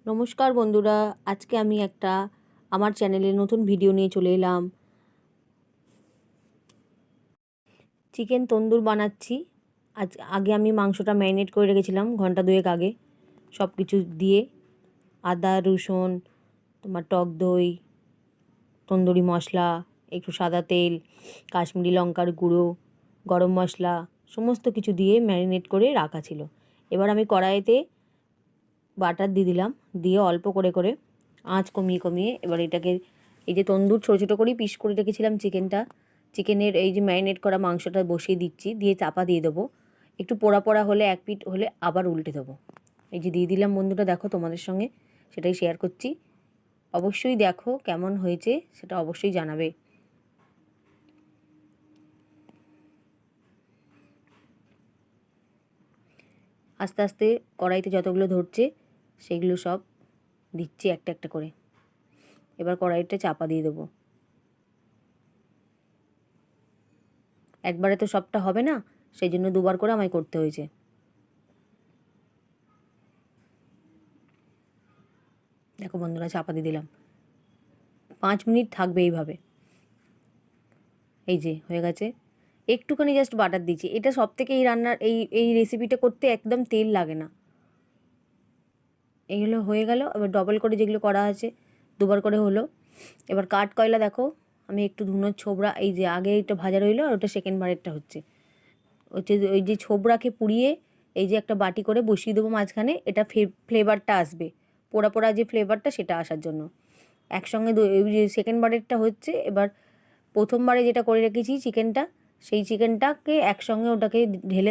নমস্কার বন্ধুরা, আজকে আমি একটা আমার চ্যানেলে নতুন ভিডিও নিয়ে চলে এলাম। চিকেন তন্দুর বানাচ্ছি। আগে আমি মাংসটা ম্যারিনেট করে রেখেছিলাম ঘন্টা দুয়েক আগে, সব কিছু দিয়ে আদা রসুন, তোমার টক দই, তন্দুরি মশলা, একটু সাদা তেল, কাশ্মীরি লঙ্কার গুঁড়ো, গরম মশলা সমস্ত কিছু দিয়ে ম্যারিনেট করে রাখা ছিল। এবার আমি কড়াইতে বাটার দিয়ে দিলাম, দিয়ে অল্প করে করে আঁচ কমিয়ে কমিয়ে এবার এটাকে এই যে তন্দুর ছোটো ছোটো করেই পিস করে রেখেছিলাম চিকেনের এই যে ম্যারিনেট করা মাংসটা বসিয়ে দিচ্ছি, দিয়ে চাপা দিয়ে দেবো। একটু পোড়া পোড়া হলে এক পিঠ হলে আবার উল্টে দেবো। এই যে দিয়ে দিলাম বন্ধুরা, দেখো তোমাদের সঙ্গে সেটাই শেয়ার করছি। অবশ্যই দেখো কেমন হয়েছে, সেটা অবশ্যই জানাবে। আস্তে আস্তে কড়াইতে যতগুলো ধরছে সেগুলো সব দিচ্ছি একটা একটা করে। এবার কড়াইটা চাপা দিয়ে দেবো। একবারে তো সবটা হবে না, সেই জন্য দুবার করে আমায় করতে হয়েছে। দেখো বন্ধুরা, চাপা দিয়ে দিলাম, 5 মিনিট থাকবে এইভাবে। এই যে হয়ে গেছে। একটুখানি জাস্ট বাটার দিচ্ছি, এটা সব থেকে এই রান্নার এই রেসিপিটা করতে একদম তেল লাগে না। এইগুলো হয়ে গেল। এবার ডবল করে যেগুলো করা আছে দুবার করে হলো। এবার কাঠ কয়লা দেখো, আমি একটু ধুনোর ছোবড়া, এই যে আগে এটা ভাজা রইলো আর ওটা সেকেন্ড বারেরটা হচ্ছে ওই যে ছোবড়াকে পুড়িয়ে এই যে একটা বাটি করে বসিয়ে দেবো মাঝখানে, এটা ফ্লেভারটা আসবে, পোড়া পোড়া যে ফ্লেভারটা সেটা আসার জন্য। একসঙ্গে ওই যে সেকেন্ড বারেরটা হচ্ছে। এবার প্রথমবারে যেটা করে রেখেছি চিকেনটা, সেই চিকেনটাকে একসঙ্গে ওটাকে ঢেলে